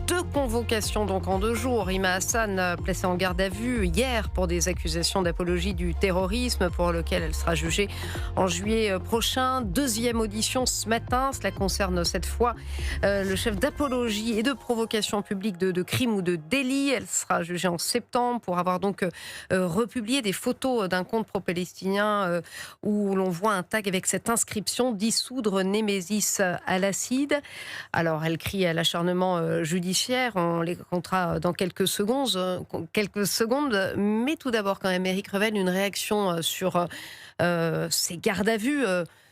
2 convocations donc en 2 jours. Rima Hassan placée en garde à vue hier pour des accusations d'apologie du terrorisme pour lequel elle sera jugée en juillet prochain. 2e audition ce matin. Cela concerne cette fois le chef d'apologie et de provocation publique de crime ou de délit. Elle sera jugée en septembre pour avoir donc republié des photos d'un compte pro-palestinien où l'on voit un tag avec cette inscription: dissoudre Némésis à l'acide. Alors elle crie à l'acharnement judiciaire, on les comptera dans quelques secondes, mais tout d'abord quand même Éric Revel, une réaction sur ces gardes à vue.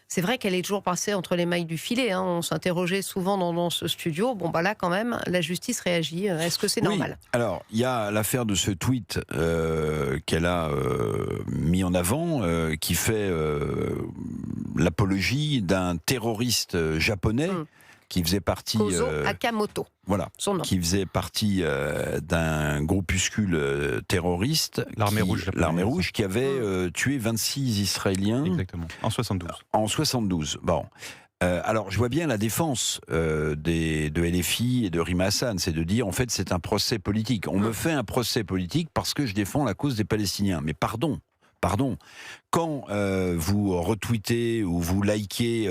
C'est vrai qu'elle est toujours passée entre les mailles du filet, hein. On s'interrogeait souvent dans ce studio. Bon, là, quand même, la justice réagit. Est-ce que c'est normal ? Alors, il y a l'affaire de ce tweet qu'elle a mis en avant, qui fait l'apologie d'un terroriste japonais qui faisait partie... Kozo Akamoto. Voilà, qui faisait partie d'un groupuscule terroriste, l'Armée Rouge, qui avait tué 26 Israéliens. Exactement, en 72. En 72, bon. Alors, je vois bien la défense de LFI et de Rima Hassan, c'est de dire, en fait, c'est un procès politique. On me fait un procès politique parce que je défends la cause des Palestiniens. Mais pardon, quand vous retweetez ou vous likez...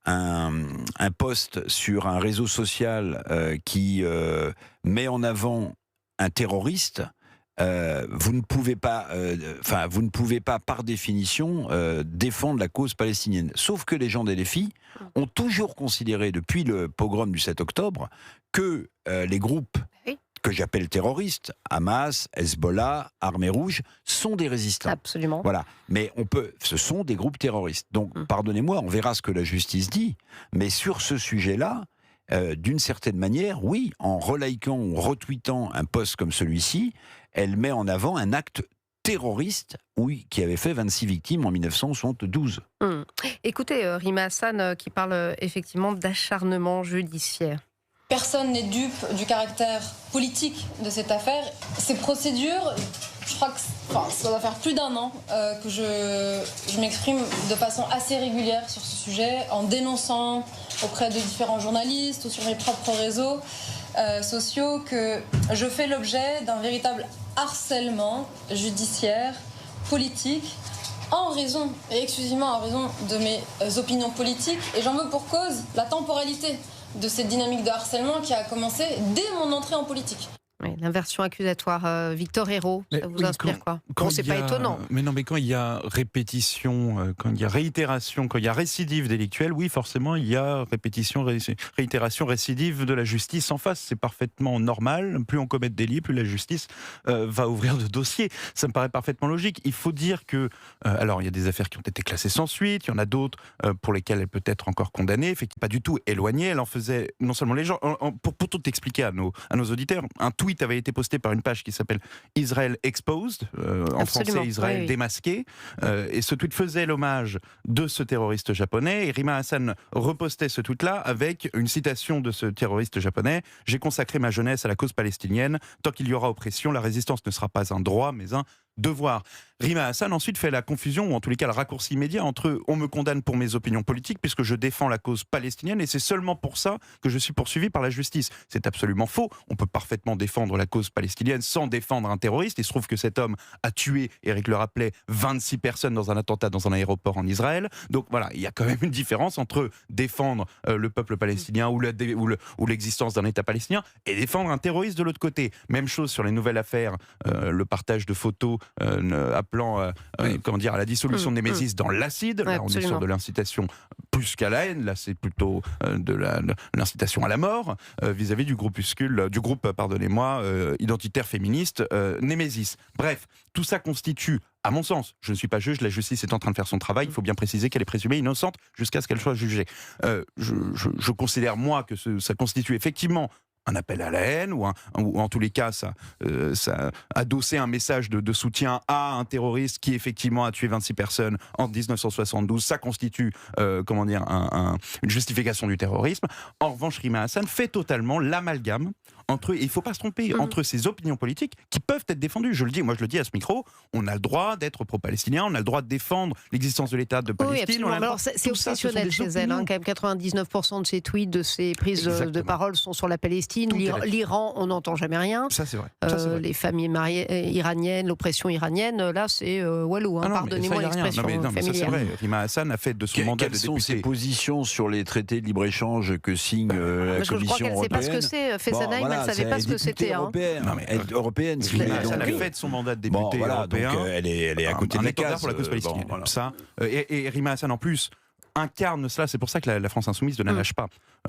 un post sur un réseau social qui met en avant un terroriste, vous ne pouvez pas, par définition, défendre la cause palestinienne. Sauf que les gens d'LFI ont toujours considéré, depuis le pogrom du 7 octobre, que les groupes que j'appelle terroristes, Hamas, Hezbollah, Armée Rouge, sont des résistants. Absolument. Voilà. Mais ce sont des groupes terroristes. Donc, pardonnez-moi, on verra ce que la justice dit. Mais sur ce sujet-là, d'une certaine manière, oui, en relikant ou retweetant un post comme celui-ci, elle met en avant un acte terroriste, oui, qui avait fait 26 victimes en 1972. Écoutez, Rima Hassan qui parle effectivement d'acharnement judiciaire. Personne n'est dupe du caractère politique de cette affaire. Ces procédures, je crois que ça doit faire plus d'1 an que je m'exprime de façon assez régulière sur ce sujet, en dénonçant auprès de différents journalistes ou sur mes propres réseaux sociaux que je fais l'objet d'un véritable harcèlement judiciaire, politique, en raison, et exclusivement en raison de mes opinions politiques. Et j'en veux pour cause la temporalité de cette dynamique de harcèlement qui a commencé dès mon entrée en politique. Oui, l'inversion accusatoire, Victor Hérault, ça vous inspire quoi ? C'est pas étonnant. Mais non, mais quand il y a répétition, quand il y a réitération, quand il y a récidive délictuelle, oui, forcément, il y a réitération, récidive de la justice en face. C'est parfaitement normal. Plus on commet de délits, plus la justice va ouvrir de dossiers. Ça me paraît parfaitement logique. Il faut dire que, alors, il y a des affaires qui ont été classées sans suite, il y en a d'autres pour lesquelles elle peut être encore condamnée, effectivement, pas du tout éloignée. Elle en faisait non seulement les gens, pour tout expliquer à nos auditeurs, un tweet avait été posté par une page qui s'appelle Israel Exposed, en français Israël démasqué, et ce tweet faisait l'hommage de ce terroriste japonais, et Rima Hassan repostait ce tweet-là avec une citation de ce terroriste japonais: « J'ai consacré ma jeunesse à la cause palestinienne, tant qu'il y aura oppression, la résistance ne sera pas un droit, mais un devoir ». Rima Hassan ensuite fait la confusion, ou en tous les cas le raccourci immédiat, entre on me condamne pour mes opinions politiques puisque je défends la cause palestinienne et c'est seulement pour ça que je suis poursuivi par la justice. C'est absolument faux. On peut parfaitement défendre la cause palestinienne sans défendre un terroriste. Il se trouve que cet homme a tué, Eric le rappelait, 26 personnes dans un attentat dans un aéroport en Israël. Donc voilà, il y a quand même une différence entre défendre le peuple palestinien ou l'existence d'un État palestinien et défendre un terroriste de l'autre côté. Même chose sur les nouvelles affaires, le partage de photos appelant à la dissolution de Némésis dans l'acide. Là, on est sur de l'incitation plus qu'à la haine. Là, c'est plutôt de l'incitation à la mort vis-à-vis du groupe identitaire féministe Némésis. Bref, tout ça constitue, à mon sens, je ne suis pas juge, la justice est en train de faire son travail, il faut bien préciser qu'elle est présumée innocente jusqu'à ce qu'elle soit jugée. Je considère, moi, que ça constitue effectivement un appel à la haine, ou en tous les cas, ça adosser un message de soutien à un terroriste qui effectivement a tué 26 personnes en 1972, ça constitue une justification du terrorisme. En revanche, Rima Hassan fait totalement l'amalgame il ne faut pas se tromper, entre ses opinions politiques qui peuvent être défendues. Je le dis, moi je le dis à ce micro, on a le droit d'être pro-palestinien, on a le droit de défendre l'existence de l'État de Palestine. Oui, alors c'est obsessionnel chez elle, quand même 99% de ses tweets, de ses prises de parole sont sur la Palestine. L'Iran, on n'entend jamais rien. Ça c'est vrai. Les familles iraniennes, l'oppression iranienne, là c'est walou, pardonnez-moi l'expression familière. Ça c'est vrai. Rima Hassan a fait de son mandat de député. députée. Quelles sont ses positions sur les traités de libre-échange que signe la Commission européenne? Je crois qu'elle ne sait pas ce que c'est. Fessenheim, elle ne savait pas ce que c'était. Européenne. Elle a fait de son mandat de député européen. Donc elle est à côté de la case pour la cause palestinienne. Ça, et Rima Hassan en plus incarne cela, c'est pour ça que la France Insoumise ne la lâche pas.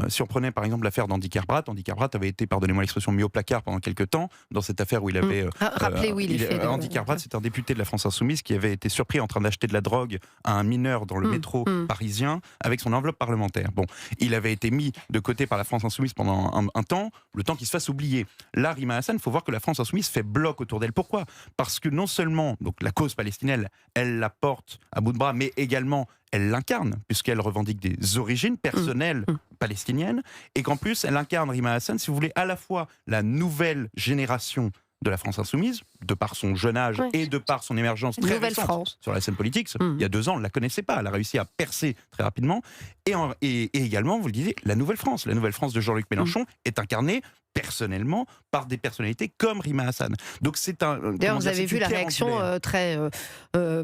Si on prenait par exemple l'affaire d'Andy Karbrat, Andy Karbrat avait été, pardonnez-moi l'expression, mis au placard pendant quelques temps, dans cette affaire où il avait... Rappelez, les faits. Andy Karbrat, c'est un député de la France Insoumise qui avait été surpris en train d'acheter de la drogue à un mineur dans le métro parisien avec son enveloppe parlementaire. Bon, il avait été mis de côté par la France Insoumise pendant un temps, le temps qu'il se fasse oublier. Là, Rima Hassan, il faut voir que la France Insoumise fait bloc autour d'elle. Pourquoi ? Parce que non seulement donc, la cause palestinienne, elle la porte à bout de bras, mais également elle l'incarne, puisqu'elle revendique des origines personnelles palestiniennes, et qu'en plus, elle incarne, Rima Hassan, si vous voulez, à la fois la nouvelle génération de la France Insoumise, de par son jeune âge et de par son émergence très récente sur la scène politique. Il y a 2 ans, on ne la connaissait pas, elle a réussi à percer très rapidement, et également, vous le disiez, la Nouvelle France de Jean-Luc Mélenchon est incarnée personnellement par des personnalités comme Rima Hassan. Donc c'est un... D'ailleurs, vous avez vu la réaction très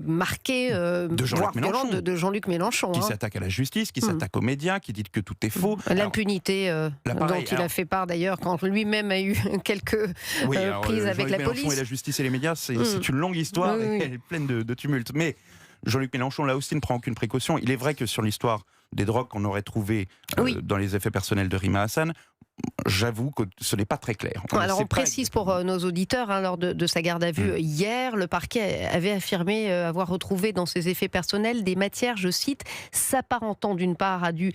marquée, voire violente de Jean-Luc Mélenchon. Qui s'attaque à la justice, qui s'attaque aux médias, qui dit que tout est faux. L'impunité dont il a fait part d'ailleurs quand lui-même a eu quelques prises avec la police. Et la justice et les médias, c'est une longue histoire et elle est pleine de tumultes. Mais Jean-Luc Mélenchon, là aussi, ne prend aucune précaution. Il est vrai que sur l'histoire des drogues qu'on aurait trouvées dans les effets personnels de Rima Hassan, j'avoue que ce n'est pas très clair. Alors on précise pour nos auditeurs, lors de sa garde à vue hier, le parquet avait affirmé avoir retrouvé dans ses effets personnels des matières, je cite, s'apparentant d'une part à du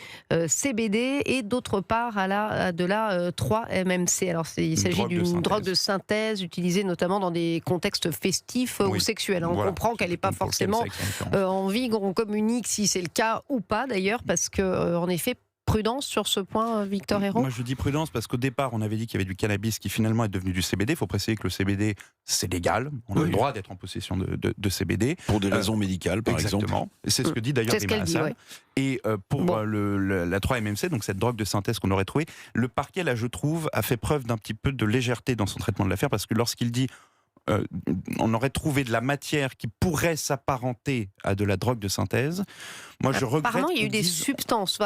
CBD et d'autre part à de la 3-MMC. Alors il s'agit d'une drogue de synthèse utilisée notamment dans des contextes festifs ou sexuels. On comprend qu'elle n'est pas forcément envie qu'on communique si c'est le cas ou pas d'ailleurs, parce que en effet, prudence sur ce point, Victor Ayrault ? Moi, je dis prudence parce qu'au départ, on avait dit qu'il y avait du cannabis qui finalement est devenu du CBD. Il faut préciser que le CBD, c'est légal. On a le droit d'être en possession de CBD. Pour des raisons médicales, par exemple. C'est ce que dit d'ailleurs Rima Hassan. Et pour la 3-MMC, donc cette drogue de synthèse qu'on aurait trouvée, le parquet, là, je trouve, a fait preuve d'un petit peu de légèreté dans son traitement de l'affaire, parce que lorsqu'il dit on aurait trouvé de la matière qui pourrait s'apparenter à de la drogue de synthèse. Moi, je regrette. Apparemment, il y a eu des substances,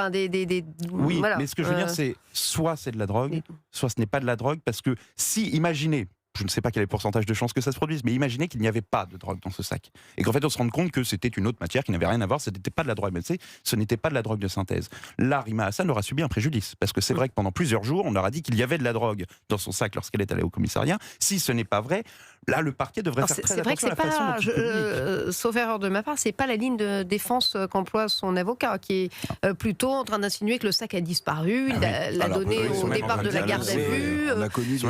Oui, mais ce que je veux dire, c'est soit c'est de la drogue, soit ce n'est pas de la drogue, parce que si, imaginez, je ne sais pas quel est le pourcentage de chances que ça se produise, mais imaginez qu'il n'y avait pas de drogue dans ce sac. Et qu'en fait, on se rende compte que c'était une autre matière qui n'avait rien à voir, ce n'était pas de la drogue, mais ce n'était pas de la drogue de synthèse. Là, Rima Hassan aura subi un préjudice, parce que c'est vrai que pendant plusieurs jours, on aura dit qu'il y avait de la drogue dans son sac lorsqu'elle est allée au commissariat. Si ce n'est pas vrai, là, le parquet devrait faire très attention à la façon dont il communique. Sauf erreur de ma part, c'est pas la ligne de défense qu'emploie son avocat, qui est plutôt en train d'insinuer que le sac a disparu, il l'a donné au départ de la garde à vue,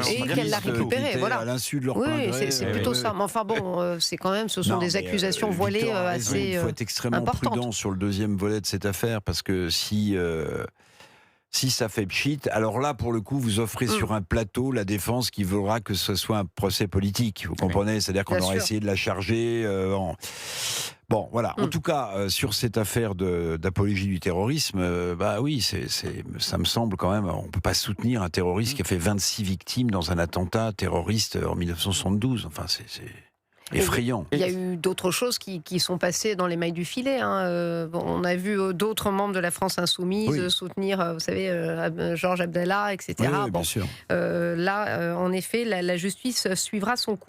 et qu'elle l'a récupéré. Voilà. À l'insu de leur Oui, c'est plutôt ça. Mais enfin bon, c'est quand même, ce sont des accusations voilées assez il faut être extrêmement prudent sur le deuxième volet de cette affaire, parce que si ça fait pchit, alors là, pour le coup, vous offrez sur un plateau la défense qui voudra que ce soit un procès politique. Vous comprenez ? C'est-à-dire qu'on aura essayé de la charger. Bon, voilà. En tout cas, sur cette affaire d'apologie du terrorisme, oui, ça me semble quand même, on ne peut pas soutenir un terroriste qui a fait 26 victimes dans un attentat terroriste en 1972. Enfin, c'est effrayant. Il y a eu d'autres choses qui sont passées dans les mailles du filet. On a vu d'autres membres de la France Insoumise soutenir, vous savez, Georges Abdallah, etc. Oui, bien sûr. Là, en effet, la justice suivra son cours.